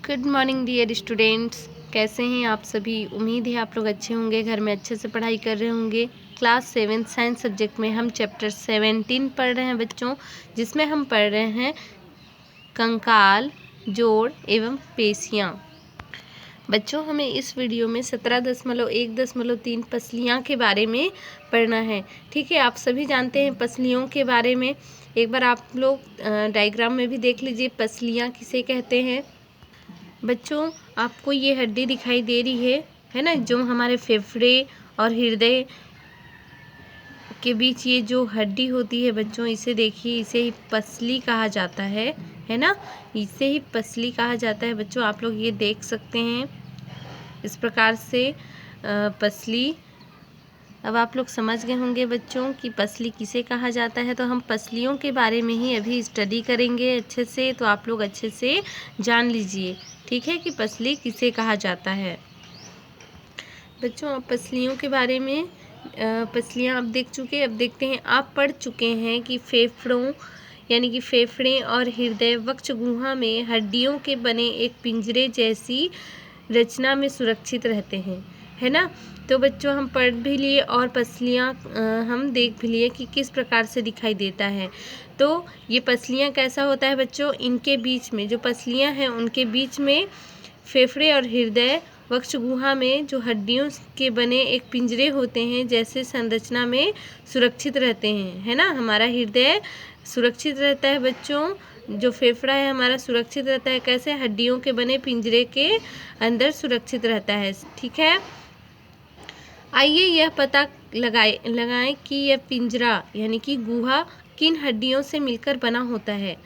Good morning dear students. कैसे हैं आप सभी। उम्मीद है आप लोग अच्छे होंगे, घर में अच्छे से पढ़ाई कर रहे होंगे। क्लास 7 साइंस सब्जेक्ट में हम चैप्टर 17 पढ़ रहे हैं बच्चों, जिसमें हम पढ़ रहे हैं कंकाल, जोड़ एवं पेशियाँ। बच्चों हमें इस वीडियो में 17.1.3 पसलियाँ के बारे में पढ़ना है। ठीक है, आप सभी जानते हैं पसलियों के बारे में। एक बार आप लोग डायग्राम में भी देख लीजिए पसलियाँ किसे कहते हैं। बच्चों आपको ये हड्डी दिखाई दे रही है ना, जो हमारे फेफड़े और हृदय के बीच ये जो हड्डी होती है बच्चों, इसे देखिए, इसे ही पसली कहा जाता है ना, इसे ही पसली कहा जाता है बच्चों। आप लोग ये देख सकते हैं इस प्रकार से पसली। अब आप लोग समझ गए होंगे बच्चों कि पसली किसे कहा जाता है। तो हम पसलियों के बारे में ही अभी स्टडी करेंगे अच्छे से, तो आप लोग अच्छे से जान लीजिए, ठीक है, कि पसली किसे कहा जाता है। बच्चों आप पसलियों के बारे में पसलियाँ आप देख चुके, अब देखते हैं, आप पढ़ चुके हैं कि फेफड़ों यानी कि फेफड़े और हृदय वक्षगुहा में हड्डियों के बने एक पिंजरे जैसी रचना में सुरक्षित रहते हैं, है ना। तो बच्चों हम पढ़ भी लिए और पसलियाँ हम देख भी लिए कि किस प्रकार से दिखाई देता है। तो ये पसलियाँ कैसा होता है बच्चों, इनके बीच में जो पसलियाँ हैं उनके बीच में फेफड़े और हृदय वक्षगुहा में जो हड्डियों के बने एक पिंजरे होते हैं जैसे संरचना में सुरक्षित रहते हैं, है ना। हमारा हृदय सुरक्षित रहता है बच्चों, जो फेफड़ा है हमारा सुरक्षित रहता है, कैसे, हड्डियों के बने पिंजरे के अंदर सुरक्षित रहता है, ठीक है। आइए यह पता लगाएं कि यह पिंजरा यानी कि गुहा किन हड्डियों से मिलकर बना होता है।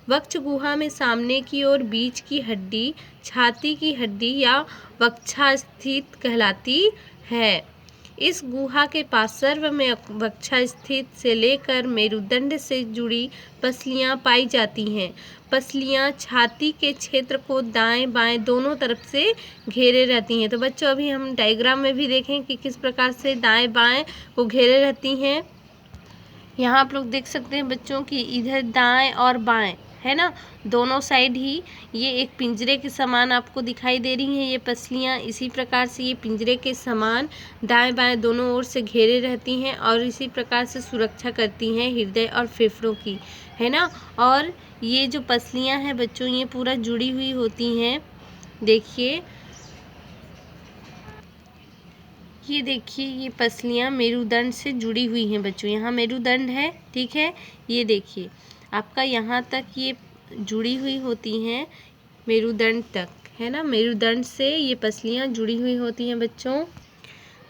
वक्ष गुहा में सामने की ओर बीच की हड्डी छाती की हड्डी या वक्षास्थित कहलाती है। इस गुहा के पास सर्व में वक्षास्थित से लेकर मेरुदंड से जुड़ी पसलियां पाई जाती हैं। पसलियां छाती के क्षेत्र को दाएं बाएं दोनों तरफ से घेरे रहती हैं। तो बच्चों अभी हम डायग्राम में भी देखें कि किस प्रकार से दाएं बाएं को घेरे रहती हैं। यहाँ आप लोग देख सकते हैं बच्चों कि इधर दाएं और बाएं, है ना, दोनों साइड ही ये एक पिंजरे के समान आपको दिखाई दे रही हैं ये पसलियाँ। इसी प्रकार से ये पिंजरे के समान दाएं बाएं दोनों ओर से घेरे रहती हैं और इसी प्रकार से सुरक्षा करती हैं हृदय और फेफड़ों की, है ना। और ये जो पसलियाँ हैं बच्चों ये पूरा जुड़ी हुई होती हैं। देखिए, ये देखिए, ये पसलियाँ मेरुदंड से जुड़ी हुई हैं बच्चों। यहाँ मेरुदंड है, ठीक है, ये देखिए आपका यहाँ तक ये जुड़ी हुई होती हैं मेरुदंड तक, है ना। मेरुदंड से ये पसलियाँ जुड़ी हुई होती हैं बच्चों।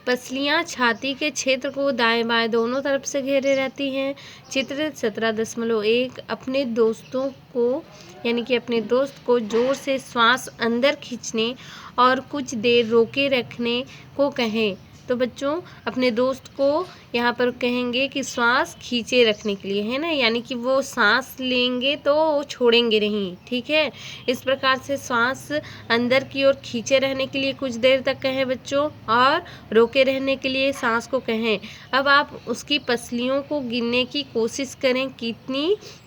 पसलियाँ छाती के क्षेत्र को दाएं बाएं दोनों तरफ से घेरे रहती हैं। चित्र 17.1 अपने दोस्तों को यानी कि अपने दोस्त को जोर से श्वास अंदर खींचने और कुछ देर रोके रखने को कहें। तो बच्चों अपने दोस्त को यहाँ पर कहेंगे कि श्वास खींचे रखने के लिए, है ना, यानी कि वो सांस लेंगे तो वो छोड़ेंगे नहीं, ठीक है। इस प्रकार से श्वास अंदर की ओर खींचे रहने के लिए कुछ देर तक कहें बच्चों, और रोके रहने के लिए सांस को कहें। अब आप उसकी पसलियों को गिनने की कोशिश करें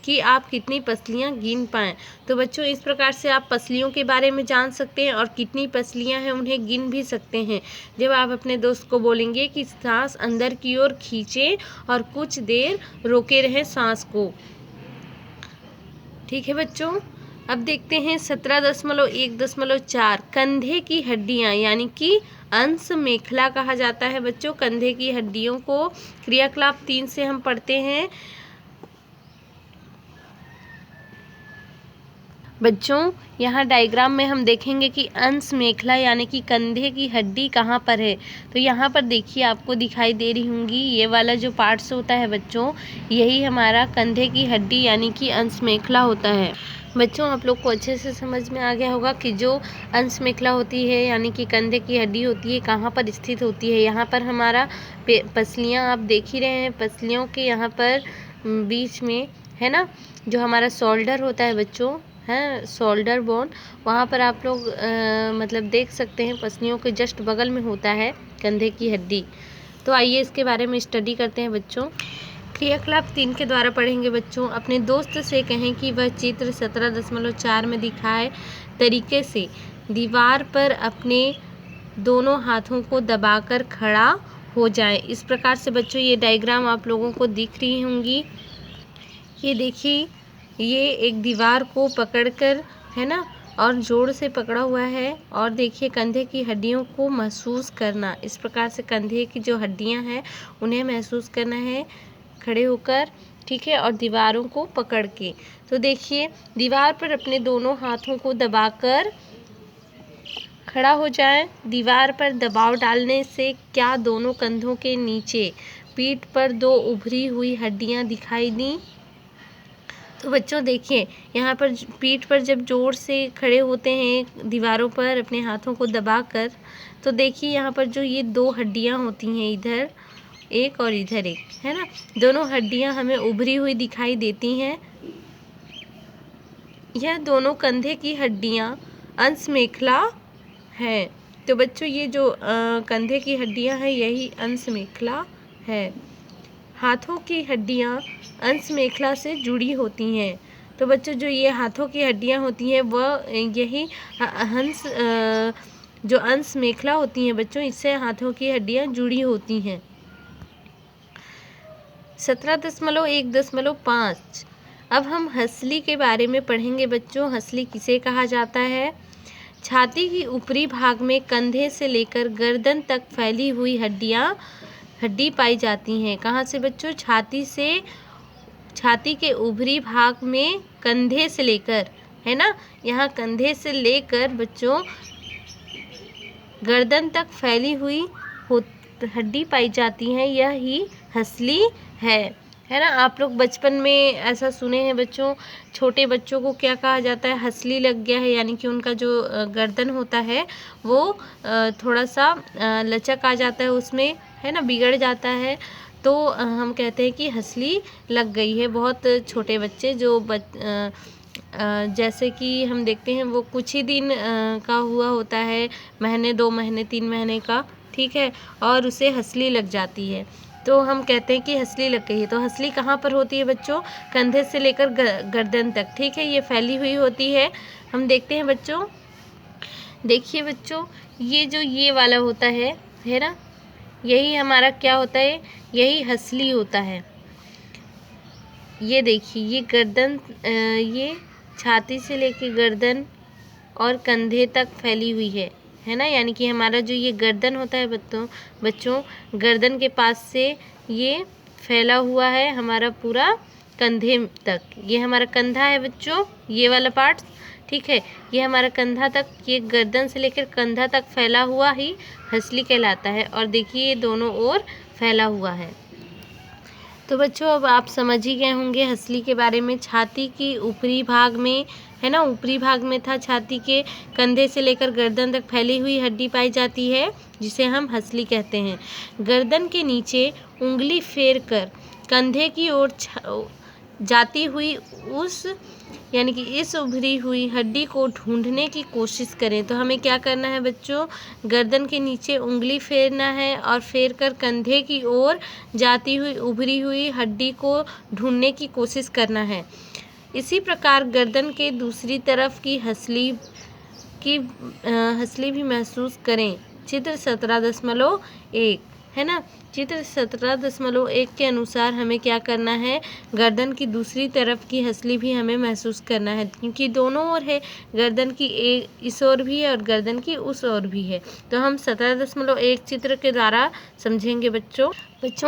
कि आप कितनी पसलियाँ गिन पाएँ। तो बच्चों इस प्रकार से आप पसलियों के बारे में जान सकते हैं और कितनी पसलियाँ हैं उन्हें गिन भी सकते हैं, जब आप अपने दोस्त को बोलेंगे कि सांस अंदर की ओर खींचे और कुछ देर रोके रहें सांस को, ठीक है बच्चों। अब देखते हैं 17.1.4 कंधे की हड्डियां यानी कि अंश मेखला कहा जाता है बच्चों। कंधे की हड्डियों को क्रियाकलाप 3 से हम पढ़ते हैं बच्चों। यहाँ डायग्राम में हम देखेंगे कि अंश मेखला यानी कि कंधे की हड्डी कहाँ पर है। तो यहाँ पर देखिए आपको दिखाई दे रही होंगी ये वाला जो पार्ट्स होता है बच्चों, यही हमारा कंधे की हड्डी यानी कि अंश मेखला होता है। बच्चों आप लोग को अच्छे से समझ में आ गया होगा कि जो अंश मेखला होती है यानी कि कंधे की हड्डी होती है कहाँ पर स्थित होती है। यहाँ पर हमारा पसलियाँ आप देख ही रहे हैं, पसलियों के यहाँ पर बीच में, है ना, जो हमारा शोल्डर होता है बच्चों, है शोल्डर बोन, वहाँ पर आप लोग मतलब देख सकते हैं पसलियों के जस्ट बगल में होता है कंधे की हड्डी। तो आइए इसके बारे में स्टडी करते हैं बच्चों। क्रियाकलाप 3 के द्वारा पढ़ेंगे बच्चों। अपने दोस्त से कहें कि वह चित्र 17.4 में दिखाए तरीके से दीवार पर अपने दोनों हाथों को दबाकर खड़ा हो जाए। इस प्रकार से बच्चों ये डायग्राम आप लोगों को दिख रही होंगी। ये देखिए, ये एक दीवार को पकड़कर है ना, और जोर से पकड़ा हुआ है। और देखिए कंधे की हड्डियों को महसूस करना, इस प्रकार से कंधे की जो हड्डियां हैं उन्हें महसूस करना है खड़े होकर, ठीक है, और दीवारों को पकड़ के। तो देखिए दीवार पर अपने दोनों हाथों को दबाकर खड़ा हो जाए। दीवार पर दबाव डालने से क्या दोनों कंधों के नीचे पीठ पर 2 उभरी हुई हड्डियां दिखाई दी। तो बच्चों देखिए यहाँ पर पीठ पर जब जोर से खड़े होते हैं दीवारों पर अपने हाथों को दबाकर, तो देखिए यहाँ पर जो ये 2 हड्डियाँ होती हैं, इधर एक और इधर एक, है ना, दोनों हड्डियाँ हमें उभरी हुई दिखाई देती हैं। यह दोनों कंधे की हड्डियाँ अंश मेखला है। तो बच्चों ये जो कंधे की हड्डियाँ हैं यही अंश मेखला है। हाथों की हड्डियाँ अंश मेखला से जुड़ी होती हैं। तो बच्चों जो ये हाथों की हड्डियाँ होती हैं वह यही जो अंश मेखला होती हैं बच्चों, इससे हाथों की हड्डियाँ जुड़ी होती हैं। 17.1.5 अब हम हंसली के बारे में पढ़ेंगे बच्चों। हंसली किसे कहा जाता है? छाती की ऊपरी भाग में कंधे से लेकर गर्दन तक फैली हुई हड्डी पाई जाती हैं। कहाँ से बच्चों? छाती के ऊपरी भाग में कंधे से लेकर, है ना, यहाँ कंधे से लेकर बच्चों गर्दन तक फैली हुई हड्डी पाई जाती है, यह ही हंसली है ना। आप लोग बचपन में ऐसा सुने हैं बच्चों, छोटे बच्चों को क्या कहा जाता है? हंसली लग गया है, यानी कि उनका जो गर्दन होता है वो थोड़ा सा लचक आ जाता है उसमें, है ना, बिगड़ जाता है। तो हम कहते हैं कि हंसली लग गई है। बहुत छोटे बच्चे जो जैसे कि हम देखते हैं वो कुछ ही दिन का हुआ होता है, महीने 2 महीने 3 महीने का, ठीक है, और उसे हंसली लग जाती है, तो हम कहते हैं कि हंसली लग गई है। तो हंसली कहाँ पर होती है बच्चों? कंधे से लेकर गर्दन तक, ठीक है, ये फैली हुई होती है। हम देखते हैं बच्चों, देखिए बच्चों ये जो ये वाला होता है ना, यही हमारा क्या होता है? यही हंसली होता है। ये देखिए ये गर्दन, ये छाती से लेकर गर्दन और कंधे तक फैली हुई है ना, यानी कि हमारा जो ये गर्दन होता है बच्चों गर्दन के पास से ये फैला हुआ है हमारा पूरा कंधे तक। ये हमारा कंधा है बच्चों, ये वाला पार्ट, ठीक है, ये हमारा कंधा तक, ये गर्दन से लेकर कंधा तक फैला हुआ ही हंसली कहलाता है। और देखिए ये दोनों ओर फैला हुआ है। तो बच्चों अब आप समझ ही गए होंगे हंसली के बारे में। छाती की ऊपरी भाग में, है ना, ऊपरी भाग में था छाती के, कंधे से लेकर गर्दन तक फैली हुई हड्डी पाई जाती है जिसे हम हंसली कहते हैं। गर्दन के नीचे उंगली फेर कर कंधे की ओर जाती हुई उस, यानी कि इस उभरी हुई हड्डी को ढूंढने की कोशिश करें। तो हमें क्या करना है बच्चों? गर्दन के नीचे उंगली फेरना है और फेर कर कंधे की ओर जाती हुई उभरी हुई हड्डी को ढूंढने की कोशिश करना है। इसी प्रकार गर्दन के दूसरी तरफ की हंसली भी महसूस करें। चित्र 17.1 है ना, चित्र 17.1 के अनुसार हमें क्या करना है? गर्दन की दूसरी तरफ की हंसली भी हमें महसूस करना है, क्योंकि दोनों ओर है, गर्दन की इस ओर भी है और गर्दन की उस ओर भी है। तो हम 17.1 चित्र के द्वारा समझेंगे बच्चों।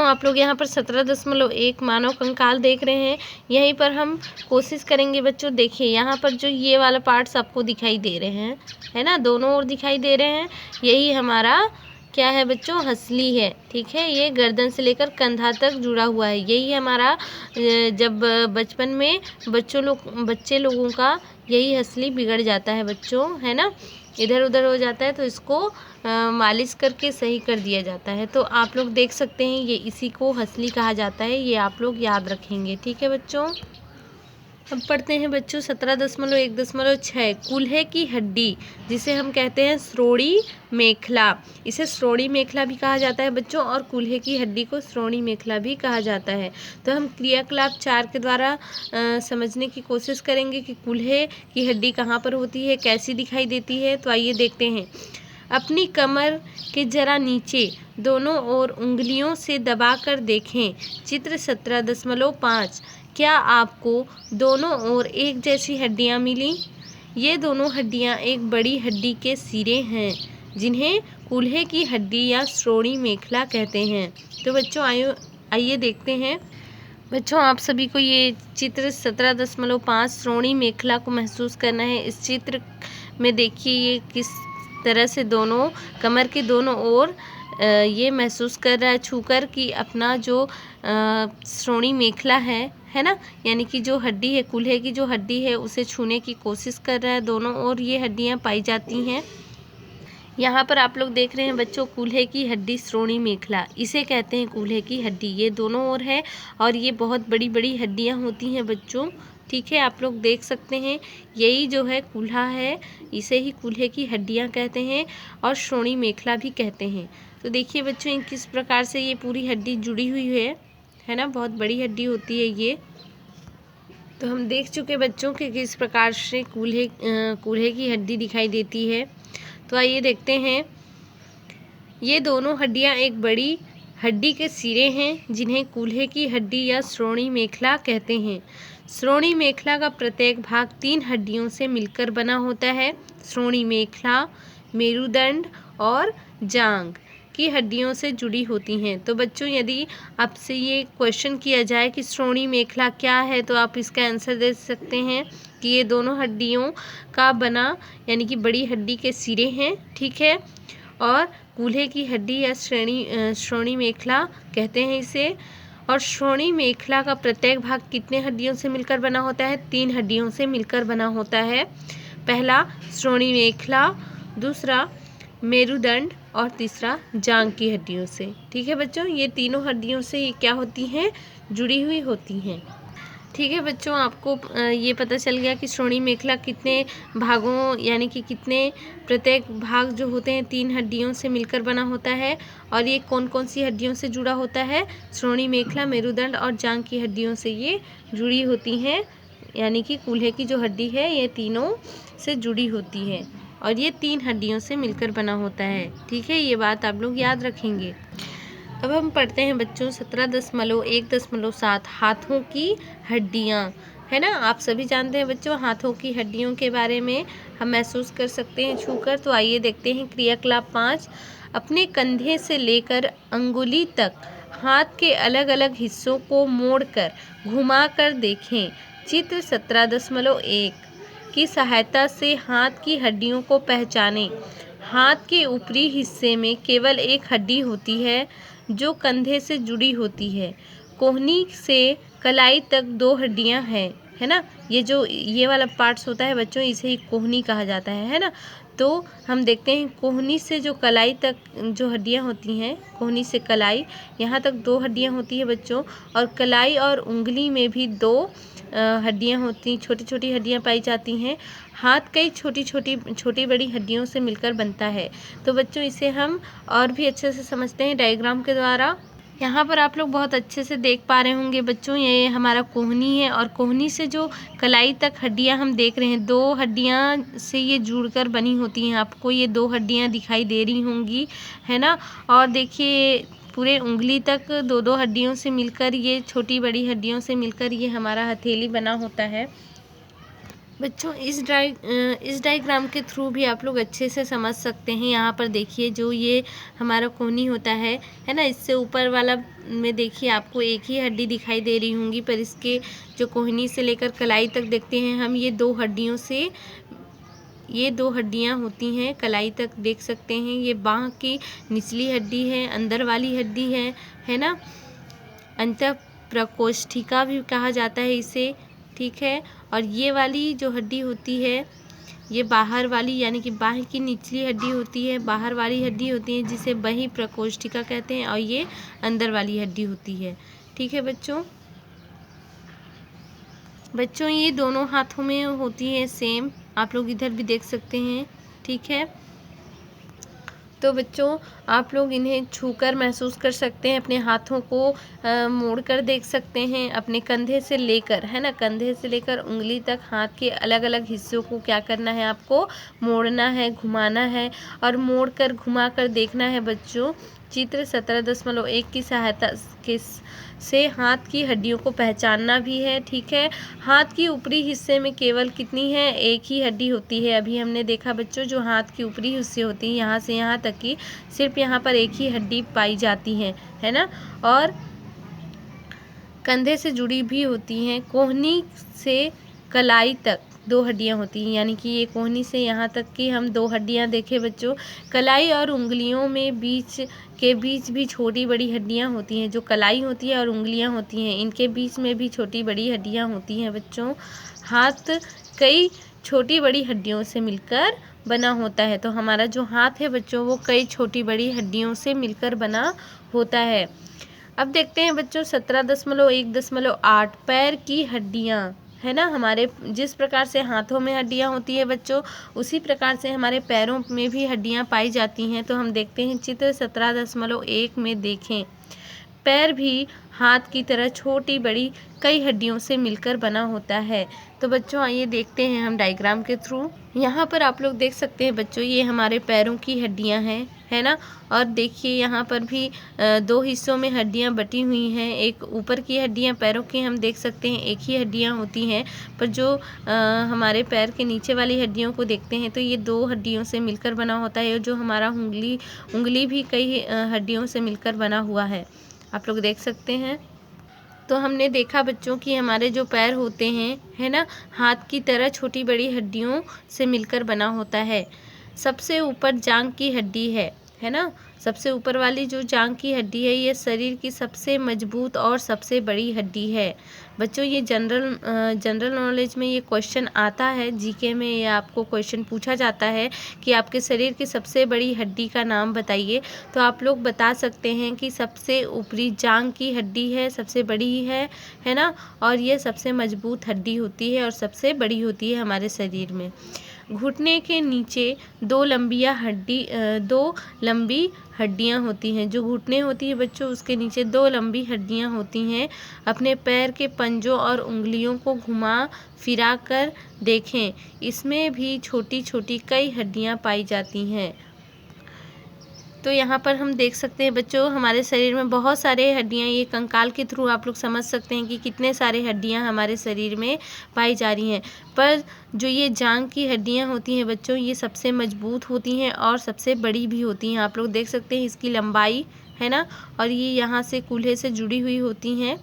आप लोग यहाँ पर 17.1 मानव कंकाल देख रहे हैं, यहीं पर हम कोशिश करेंगे बच्चों। देखिए यहाँ पर जो ये वाला पार्ट्स आपको दिखाई दे रहे हैं, है ना, दोनों ओर दिखाई दे रहे हैं, यही हमारा क्या है बच्चों? हंसली है, ठीक है, ये गर्दन से लेकर कंधा तक जुड़ा हुआ है। यही हमारा जब बचपन में बच्चे लोगों का यही हंसली बिगड़ जाता है बच्चों, है ना, इधर उधर हो जाता है, तो इसको मालिश करके सही कर दिया जाता है। तो आप लोग देख सकते हैं ये इसी को हंसली कहा जाता है, ये आप लोग याद रखेंगे, ठीक है बच्चों। अब पढ़ते हैं बच्चों 17.1.6 कूल्हे की हड्डी, जिसे हम कहते हैं श्रोणि मेखला। इसे श्रोणि मेखला भी कहा जाता है बच्चों, और कूल्हे की हड्डी को श्रोणि मेखला भी कहा जाता है। तो हम क्रियाकलाप 4 के द्वारा समझने की कोशिश करेंगे कि कूल्हे की हड्डी कहाँ पर होती है, कैसी दिखाई देती है। तो आइए देखते हैं। अपनी कमर के जरा नीचे दोनों ओर उंगलियों से दबाकर देखें। चित्र 17.5। क्या आपको दोनों ओर एक जैसी हड्डियां मिली? ये दोनों हड्डियां एक बड़ी हड्डी के सिरे हैं, जिन्हें कूल्हे की हड्डी या श्रोणि मेखला कहते हैं। तो बच्चों आइए देखते हैं। बच्चों आप सभी को ये चित्र 17.5 श्रोणि मेखला को महसूस करना है। इस चित्र में देखिए ये किस तरह से दोनों कमर के दोनों ओर ये महसूस कर रहा है छूकर कि अपना जो श्रोणि मेखला है ना, यानी कि जो हड्डी है, कूल्हे की जो हड्डी है, उसे छूने की कोशिश कर रहा है। दोनों ओर ये हड्डियां पाई जाती हैं। यहाँ पर आप लोग देख रहे हैं बच्चों, कूल्हे की हड्डी श्रोणि मेखला, इसे कहते हैं कूल्हे की हड्डी। ये दोनों ओर है और ये बहुत बड़ी बड़ी हड्डियाँ होती हैं बच्चों, ठीक है। आप लोग देख सकते हैं, यही जो है कूल्हा है, इसे ही कूल्हे की हड्डियाँ कहते हैं और श्रोणि मेखला भी कहते हैं। तो देखिए बच्चों किस प्रकार से ये पूरी हड्डी जुड़ी हुई है ना, बहुत बड़ी हड्डी होती है ये। तो हम देख चुके बच्चों कि किस प्रकार से कूल्हे की हड्डी दिखाई देती है। तो आइए देखते हैं। ये दोनों हड्डियां एक बड़ी हड्डी के सिरे हैं, जिन्हें कूल्हे की हड्डी या श्रोणि मेखला कहते हैं। श्रोणि मेखला का प्रत्येक भाग 3 हड्डियों से मिलकर बना होता है। श्रोणि मेखला मेरुदंड और जांघ की हड्डियों से जुड़ी होती हैं। तो बच्चों यदि आपसे ये क्वेश्चन किया जाए कि श्रोणि मेखला क्या है, तो आप इसका आंसर दे सकते हैं कि ये दोनों हड्डियों का बना, यानी कि बड़ी हड्डी के सिरे हैं, ठीक है। और कूल्हे की हड्डी या श्रोणि मेखला कहते हैं इसे। और श्रोणि मेखला का प्रत्येक भाग कितने हड्डियों से मिलकर बना होता है? 3 हड्डियों से मिलकर बना होता है। पहला श्रोणि मेखला, दूसरा मेरुदंड और तीसरा जांघ की हड्डियों से, ठीक है बच्चों। ये तीनों हड्डियों से ये क्या होती हैं? जुड़ी हुई होती हैं, ठीक है बच्चों। आपको ये पता चल गया कि श्रोणि मेखला कितने भागों, यानी कि कितने प्रत्येक भाग जो होते हैं 3 हड्डियों से मिलकर बना होता है। और ये कौन कौन सी हड्डियों से जुड़ा होता है? श्रोणि मेखला, मेरुदंड और जांघ की हड्डियों से ये जुड़ी होती हैं, यानी कि कूल्हे की जो हड्डी है ये तीनों से जुड़ी होती है और ये 3 हड्डियों से मिलकर बना होता है, ठीक है। ये बात आप लोग याद रखेंगे। अब हम पढ़ते हैं बच्चों 17.1.7 हाथों की हड्डियाँ, है ना। आप सभी जानते हैं बच्चों हाथों की हड्डियों के बारे में हम महसूस कर सकते हैं छूकर। तो आइए देखते हैं क्रियाकलाप 5। अपने कंधे से लेकर अंगुली तक हाथ के अलग अलग हिस्सों को मोड़कर घुमाकर देखें। चित्र 17.1 की सहायता से हाथ की हड्डियों को पहचानें। हाथ के ऊपरी हिस्से में केवल एक हड्डी होती है जो कंधे से जुड़ी होती है। कोहनी से कलाई तक 2 हड्डियां हैं, है ना। ये वाला पार्ट्स होता है बच्चों, इसे ही कोहनी कहा जाता है ना। तो हम देखते हैं कोहनी से जो कलाई तक जो हड्डियां होती हैं, कोहनी से कलाई यहाँ तक 2 हड्डियां होती है बच्चों। और कलाई और उंगली में भी 2 हड्डियां होती, छोटी छोटी हड्डियां पाई जाती हैं। हाथ कई छोटी बड़ी हड्डियों से मिलकर बनता है। तो बच्चों इसे हम और भी अच्छे से समझते हैं डायग्राम के द्वारा। यहाँ पर आप लोग बहुत अच्छे से देख पा रहे होंगे बच्चों, ये हमारा कोहनी है और कोहनी से जो कलाई तक हड्डियाँ हम देख रहे हैं, 2 हड्डियाँ से ये जुड़कर बनी होती हैं। आपको ये 2 हड्डियाँ दिखाई दे रही होंगी, है ना। और देखिए पूरे उंगली तक 2-2 हड्डियों से मिलकर, ये छोटी बड़ी हड्डियों से मिलकर ये हमारा हथेली बना होता है। बच्चों इस डायग्राम के थ्रू भी आप लोग अच्छे से समझ सकते हैं। यहाँ पर देखिए जो ये हमारा कोहनी होता है ना, इससे ऊपर वाला में देखिए आपको एक ही हड्डी दिखाई दे रही होंगी, पर इसके जो कोहनी से लेकर कलाई तक देखते हैं हम, ये 2 हड्डियों से, ये 2 हड्डियाँ होती हैं कलाई तक, देख सकते हैं। ये बाँह की निचली हड्डी है, अंदर वाली हड्डी है ना। अंतः प्रकोष्ठिका भी कहा जाता है इसे, ठीक है। और ये वाली जो हड्डी होती है, ये बाहर वाली, यानी कि बाह की निचली हड्डी होती है, बाहर वाली हड्डी होती है, जिसे बही प्रकोष्ठिका कहते हैं। और ये अंदर वाली हड्डी होती है, ठीक है बच्चों। बच्चों ये दोनों हाथों में होती है सेम, आप लोग इधर भी देख सकते हैं, ठीक है। तो बच्चों आप लोग इन्हें छूकर महसूस कर सकते हैं, अपने हाथों को मोड़ कर देख सकते हैं, अपने कंधे से लेकर, है ना, कंधे से लेकर उंगली तक हाथ के अलग अलग हिस्सों को क्या करना है, आपको मोड़ना है, घुमाना है और मोड़ कर घुमा कर देखना है बच्चों। चित्र 17.1 की सहायता से हाथ की हड्डियों को पहचानना भी है, ठीक है। हाथ की ऊपरी हिस्से में केवल कितनी है, एक ही हड्डी होती है। अभी हमने देखा बच्चों, जो हाथ की ऊपरी हिस्से होती है यहाँ से यहाँ तक की सिर्फ यहाँ पर एक ही हड्डी पाई जाती है ना। और कंधे से जुड़ी भी होती हैं। कोहनी से कलाई तक 2 हड्डियाँ होती हैं, यानी कि ये कोहनी से यहाँ तक की हम 2 हड्डियाँ देखें बच्चों। कलाई और उंगलियों में बीच भी छोटी बड़ी हड्डियाँ होती हैं। जो कलाई होती है और उंगलियाँ होती हैं, इनके बीच में भी छोटी बड़ी हड्डियाँ होती हैं बच्चों। हाथ कई छोटी बड़ी हड्डियों से मिलकर बना होता है। तो हमारा जो हाथ है बच्चों, वो कई छोटी बड़ी हड्डियों से मिलकर बना होता है। अब देखते हैं बच्चों 17.1.8 पैर की हड्डियाँ, है ना। हमारे जिस प्रकार से हाथों में हड्डियाँ होती है बच्चों, उसी प्रकार से हमारे पैरों में भी हड्डियाँ पाई जाती हैं। तो हम देखते हैं चित्र 17.1 में देखें। पैर भी हाथ की तरह छोटी बड़ी कई हड्डियों से मिलकर बना होता है। तो बच्चों आइए देखते हैं हम डायग्राम के थ्रू। यहाँ पर आप लोग देख सकते हैं बच्चों, ये हमारे पैरों की हड्डियाँ हैं, है ना। और देखिए यहाँ पर भी 2 हिस्सों में हड्डियाँ बटी हुई हैं। एक ऊपर की हड्डियाँ पैरों की हम देख सकते हैं एक ही हड्डियाँ होती हैं, पर जो हमारे पैर के नीचे वाली हड्डियों को देखते हैं तो ये 2 हड्डियों से मिलकर बना होता है। जो हमारा उंगली भी कई हड्डियों से मिलकर बना हुआ है, आप लोग देख सकते हैं। तो हमने देखा बच्चों कि हमारे जो पैर होते हैं, है ना, हाथ की तरह छोटी बड़ी हड्डियों से मिलकर बना होता है। सबसे ऊपर जांघ की हड्डी है ना। सबसे ऊपर वाली जो जांघ की हड्डी है, ये शरीर की सबसे मजबूत और सबसे बड़ी हड्डी है बच्चों। ये जनरल नॉलेज में ये क्वेश्चन आता है, जीके में ये आपको क्वेश्चन पूछा जाता है कि आपके शरीर की सबसे बड़ी हड्डी का नाम बताइए। तो आप लोग बता सकते हैं कि सबसे ऊपरी जांघ की हड्डी है, सबसे बड़ी है ना। और ये सबसे मजबूत हड्डी होती है और सबसे बड़ी होती है हमारे शरीर में। घुटने के नीचे 2 लंबी हड्डियां होती हैं। जो घुटने होती है बच्चों, उसके नीचे 2 लंबी हड्डियां होती हैं। अपने पैर के पंजों और उंगलियों को घुमा फिरा कर देखें, इसमें भी छोटी छोटी कई हड्डियां पाई जाती हैं। तो यहाँ पर हम देख सकते हैं बच्चों, हमारे शरीर में बहुत सारे हड्डियाँ, ये कंकाल के थ्रू आप लोग समझ सकते हैं कि कितने सारे हड्डियाँ हमारे शरीर में पाई जा रही हैं। पर जो ये जांघ की हड्डियाँ होती हैं बच्चों, ये सबसे मजबूत होती हैं और सबसे बड़ी भी होती हैं। आप लोग देख सकते हैं इसकी लंबाई, है ना, और ये यहाँ से कूल्हे से जुड़ी हुई होती हैं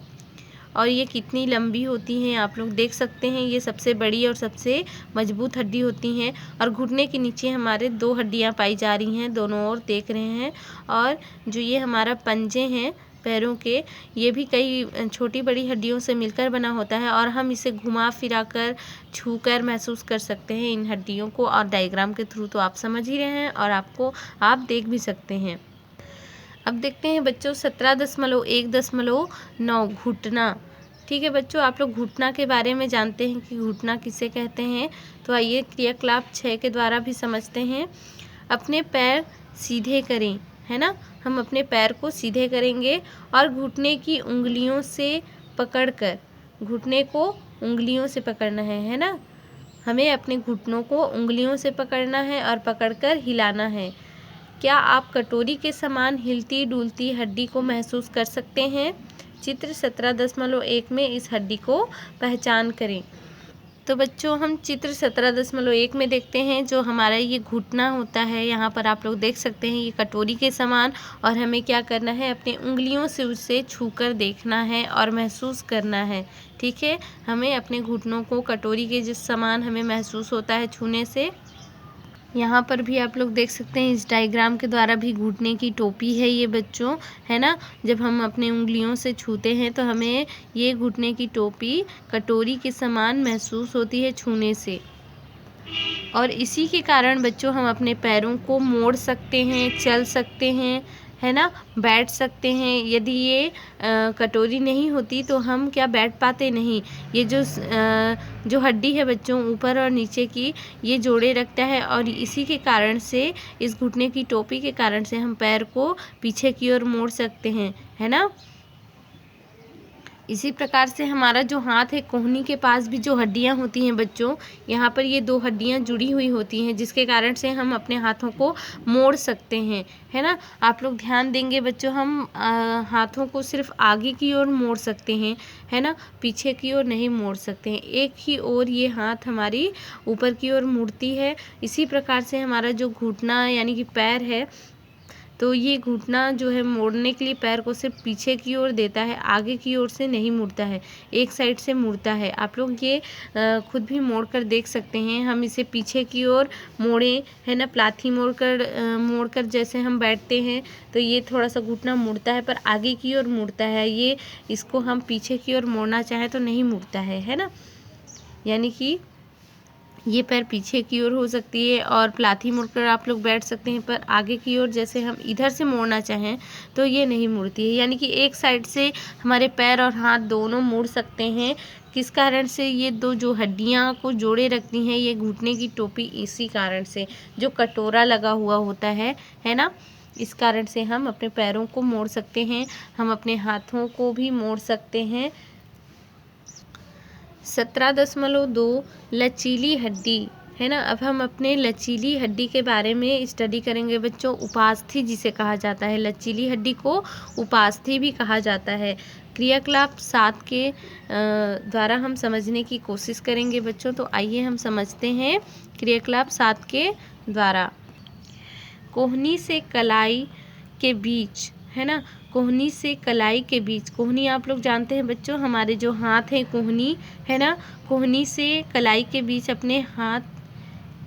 और ये कितनी लंबी होती हैं आप लोग देख सकते हैं। ये सबसे बड़ी और सबसे मजबूत हड्डी होती हैं। और घुटने के नीचे हमारे 2 हड्डियां पाई जा रही हैं, दोनों ओर देख रहे हैं। और जो ये हमारा पंजे हैं पैरों के, ये भी कई छोटी बड़ी हड्डियों से मिलकर बना होता है और हम इसे घुमा फिरा कर छू कर महसूस कर सकते हैं इन हड्डियों को। और डायग्राम के थ्रू तो आप समझ ही रहे हैं और आप देख भी सकते हैं। अब देखते हैं बच्चों 17.1.9 घुटना। ठीक है बच्चों, आप लोग घुटना के बारे में जानते हैं कि घुटना किसे कहते हैं। तो आइए क्रियाकलाप 6 के द्वारा भी समझते हैं। अपने पैर सीधे करें, है ना। हम अपने पैर को सीधे करेंगे और घुटने की उंगलियों से पकड़कर, घुटने को उंगलियों से पकड़ना है ना। हमें अपने घुटनों को उंगलियों से पकड़ना है और पकड़कर हिलाना है। क्या आप कटोरी के समान हिलती डुलती हड्डी को महसूस कर सकते हैं? चित्र 17.1 में इस हड्डी को पहचान करें। तो बच्चों हम चित्र 17.1 में देखते हैं, जो हमारा ये घुटना होता है, यहाँ पर आप लोग देख सकते हैं ये कटोरी के समान। और हमें क्या करना है, अपनी उंगलियों से उसे छूकर देखना है और महसूस करना है। ठीक है, हमें अपने घुटनों को कटोरी के जिस समान हमें महसूस होता है छूने से। यहाँ पर भी आप लोग देख सकते हैं इस डायग्राम के द्वारा भी घुटने की टोपी है ये बच्चों, है ना। जब हम अपने उंगलियों से छूते हैं तो हमें ये घुटने की टोपी कटोरी के समान महसूस होती है छूने से। और इसी के कारण बच्चों हम अपने पैरों को मोड़ सकते हैं, चल सकते हैं, है ना, बैठ सकते हैं। यदि ये कटोरी नहीं होती तो हम क्या बैठ पाते नहीं। ये जो हड्डी है बच्चों ऊपर और नीचे की, ये जोड़े रखता है और इसी के कारण से, इस घुटने की टोपी के कारण से हम पैर को पीछे की ओर मोड़ सकते हैं, है ना। इसी प्रकार से हमारा जो हाथ है, कोहनी के पास भी जो हड्डियां होती हैं बच्चों, यहाँ पर ये 2 हड्डियां जुड़ी हुई होती हैं, जिसके कारण से हम अपने हाथों को मोड़ सकते हैं, है ना। आप लोग ध्यान देंगे बच्चों, हम हाथों को सिर्फ आगे की ओर मोड़ सकते हैं, है ना, पीछे की ओर नहीं मोड़ सकते हैं। एक ही ओर ये हाथ हमारी ऊपर की ओर मुड़ती है। इसी प्रकार से हमारा जो घुटना यानी कि पैर है, तो ये घुटना जो है मोड़ने के लिए पैर को सिर्फ पीछे की ओर देता है, आगे की ओर से नहीं मुड़ता है, एक साइड से मुड़ता है। आप लोग ये खुद भी मोड़ कर देख सकते हैं। हम इसे पीछे की ओर मोड़ें, है ना, प्लाथी मोड़कर जैसे हम बैठते हैं तो ये थोड़ा सा घुटना मुड़ता है, पर आगे की ओर मुड़ता है। ये इसको हम पीछे की ओर मोड़ना चाहें तो नहीं मुड़ता है ना। यानी कि ये पैर पीछे की ओर हो सकती है और प्लाथी मुड़कर आप लोग बैठ सकते हैं, पर आगे की ओर जैसे हम इधर से मोड़ना चाहें तो ये नहीं मुड़ती है। यानी कि एक साइड से हमारे पैर और हाथ दोनों मुड़ सकते हैं। किस कारण से? ये 2 जो हड्डियां को जोड़े रखती हैं, ये घुटने की टोपी, इसी कारण से जो कटोरा लगा हुआ होता है ना, इस कारण से हम अपने पैरों को मोड़ सकते हैं, हम अपने हाथों को भी मोड़ सकते हैं। 17.2 लचीली हड्डी, है ना। अब हम अपने लचीली हड्डी के बारे में स्टडी करेंगे बच्चों। उपास्थि जिसे कहा जाता है, लचीली हड्डी को उपास्थि भी कहा जाता है। क्रियाकलाप 7 के द्वारा हम समझने की कोशिश करेंगे बच्चों। तो आइए हम समझते हैं क्रियाकलाप 7 के द्वारा। कोहनी से कलाई के बीच, है ना, कोहनी से कलाई के बीच। कोहनी आप लोग जानते हैं बच्चों, हमारे जो हाथ हैं कोहनी, है ना, कोहनी से कलाई के बीच अपने हाथ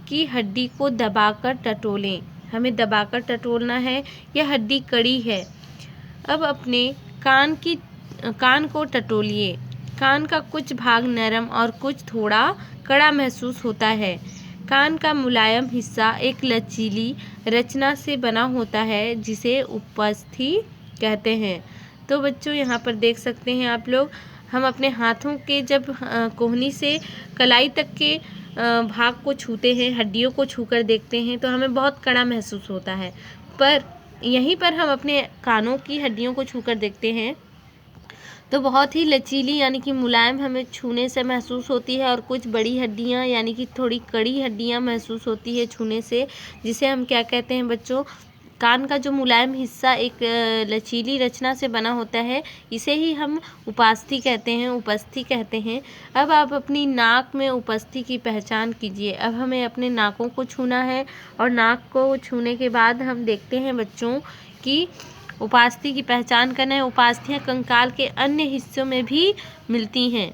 की हड्डी को दबाकर टटोलें। हमें दबाकर टटोलना है। यह हड्डी कड़ी है। अब अपने कान को टटोलिए। कान का कुछ भाग नरम और कुछ थोड़ा कड़ा महसूस होता है। कान का मुलायम हिस्सा एक लचीली रचना से बना होता है, जिसे उपस्थि कहते हैं। तो बच्चों यहाँ पर देख सकते हैं आप लोग, हम अपने हाथों के जब कोहनी से कलाई तक के भाग को छूते हैं, हड्डियों को छूकर देखते हैं, तो हमें बहुत कड़ा महसूस होता है। पर यहीं पर हम अपने कानों की हड्डियों को छूकर देखते हैं तो बहुत ही लचीली यानी कि मुलायम हमें छूने से महसूस होती है, और कुछ बड़ी हड्डियाँ यानी कि थोड़ी कड़ी हड्डियाँ महसूस होती है छूने से, जिसे हम क्या कहते हैं बच्चों, कान का जो मुलायम हिस्सा एक लचीली रचना से बना होता है, इसे ही हम उपास्थि कहते हैं, उपस्थि कहते हैं। अब आप अपनी नाक में उपस्थि की पहचान कीजिए। अब हमें अपने नाकों को छूना है, और नाक को छूने के बाद हम देखते हैं बच्चों कि उपास्थि की पहचान करना है। उपास्थियाँ कंकाल के अन्य हिस्सों में भी मिलती हैं।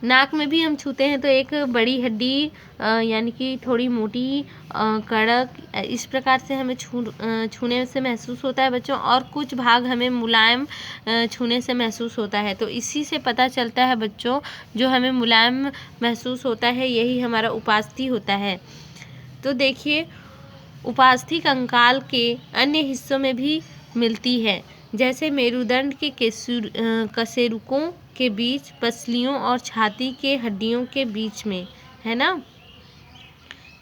नाक में भी हम छूते हैं तो एक बड़ी हड्डी यानी कि थोड़ी मोटी कड़क, इस प्रकार से हमें छूने से महसूस होता है बच्चों, और कुछ भाग हमें मुलायम छूने से महसूस होता है। तो इसी से पता चलता है बच्चों, जो हमें मुलायम महसूस होता है यही हमारा उपास्थि होता है। तो देखिए, उपास्थि कंकाल के अन्य हिस्सों में भी मिलती है, जैसे मेरुदंड के कशेरुकों के बीच, पसलियों और छाती के हड्डियों के बीच में, है ना।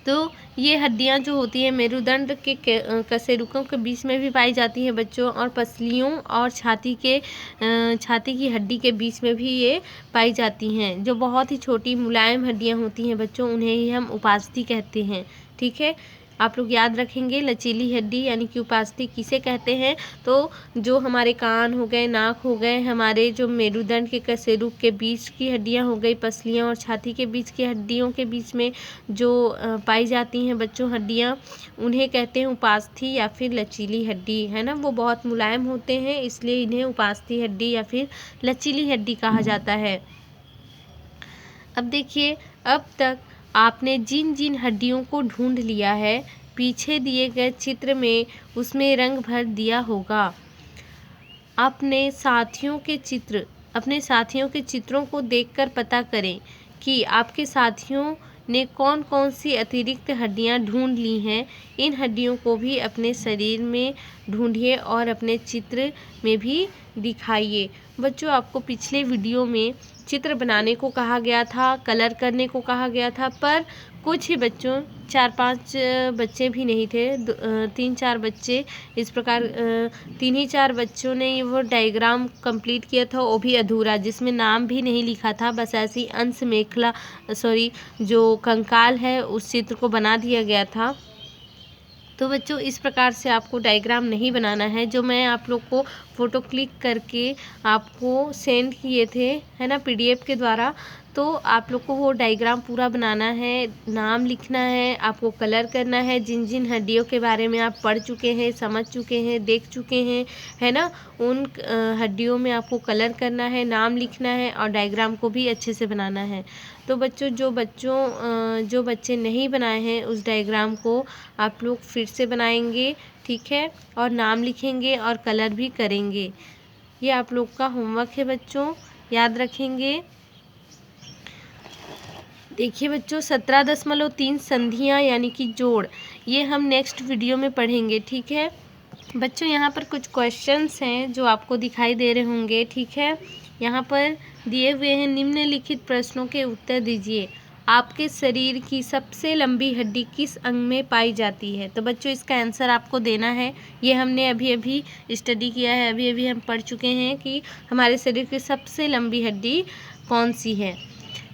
तो ये हड्डियां जो होती है मेरुदंड के कशेरुकों के बीच में भी पाई जाती हैं बच्चों, और पसलियों और छाती की हड्डी के बीच में भी ये पाई जाती हैं। जो बहुत ही छोटी मुलायम हड्डियां होती हैं बच्चों, उन्हें ही हम उपास्थि कहते हैं। ठीक है, आप लोग याद रखेंगे लचीली हड्डी यानी कि उपास्थि किसे कहते हैं। तो जो हमारे कान हो गए, नाक हो गए, हमारे जो मेरुदंड के कशेरुक के बीच की हड्डियां हो गई, पसलियां और छाती के बीच की हड्डियों के बीच में जो पाई जाती हैं बच्चों हड्डियां, उन्हें कहते हैं उपास्थि या फिर लचीली हड्डी, है ना। वो बहुत मुलायम होते हैं, इसलिए इन्हें उपास्थि हड्डी या फिर लचीली हड्डी कहा जाता है। अब देखिए, अब तक आपने जिन जिन हड्डियों को ढूंढ लिया है, पीछे दिए गए चित्र में उसमें रंग भर दिया होगा। अपने साथियों के चित्रों को देखकर पता करें कि आपके साथियों ने कौन कौन सी अतिरिक्त हड्डियां ढूंढ ली हैं, इन हड्डियों को भी अपने शरीर में ढूंढिए और अपने चित्र में भी दिखाइए। बच्चों, आपको पिछले वीडियो में चित्र बनाने को कहा गया था, कलर करने को कहा गया था, पर कुछ ही बच्चों, 4-5 बच्चे भी नहीं थे, 3-4 बच्चे इस प्रकार 3 ही 4 बच्चों ने ये वो डायग्राम कंप्लीट किया था, वो भी अधूरा, जिसमें नाम भी नहीं लिखा था। बस ऐसी अंश मेखला जो कंकाल है उस चित्र को बना दिया गया था। तो बच्चों, इस प्रकार से आपको डायग्राम नहीं बनाना है, जो मैं आप लोग को फ़ोटो क्लिक करके आपको सेंड किए थे, है ना, PDF के द्वारा। तो आप लोग को वो डायग्राम पूरा बनाना है, नाम लिखना है, आपको कलर करना है, जिन जिन हड्डियों के बारे में आप पढ़ चुके हैं, समझ चुके हैं, देख चुके हैं, है ना, उन हड्डियों में आपको कलर करना है, नाम लिखना है और डायग्राम को भी अच्छे से बनाना है। तो बच्चों, जो बच्चे नहीं बनाए हैं उस डायग्राम को आप लोग फिर से बनाएंगे, ठीक है, और नाम लिखेंगे और कलर भी करेंगे। ये आप लोग का होमवर्क है बच्चों, याद रखेंगे। देखिए बच्चों, 17.3 संधियाँ यानी कि जोड़, ये हम नेक्स्ट वीडियो में पढ़ेंगे, ठीक है। बच्चों, यहाँ पर कुछ क्वेश्चंस हैं जो आपको दिखाई दे रहे होंगे, ठीक है। यहाँ पर दिए हुए हैं, निम्नलिखित प्रश्नों के उत्तर दीजिए। आपके शरीर की सबसे लंबी हड्डी किस अंग में पाई जाती है? तो बच्चों, इसका आंसर आपको देना है। ये हमने अभी अभी स्टडी किया है, अभी अभी हम पढ़ चुके हैं कि हमारे शरीर की सबसे लंबी हड्डी कौन सी है।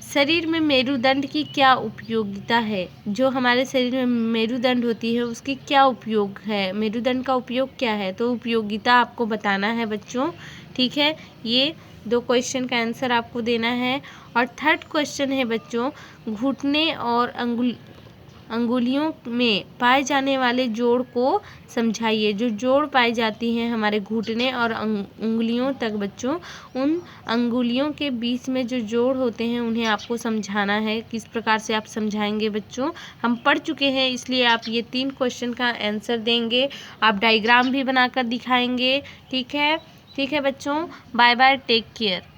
शरीर में मेरुदंड की क्या उपयोगिता है? जो हमारे शरीर में मेरुदंड होती है उसकी क्या उपयोग है? मेरुदंड का उपयोग क्या है? तो उपयोगिता आपको बताना है बच्चों, ठीक है। ये 2 क्वेश्चन का आंसर आपको देना है। और थर्ड क्वेश्चन है बच्चों, घुटने और अंगुलियों में पाए जाने वाले जोड़ को समझाइए। जो जोड़ पाई जाती हैं हमारे घुटने और उंगलियों तक बच्चों, उन अंगुलियों के बीच में जो जोड़ होते हैं उन्हें आपको समझाना है। किस प्रकार से आप समझाएंगे बच्चों? हम पढ़ चुके हैं, इसलिए आप ये 3 क्वेश्चन का आंसर देंगे। आप डायग्राम भी बनाकर दिखाएंगे, ठीक है। ठीक है बच्चों, बाय बाय, टेक केयर।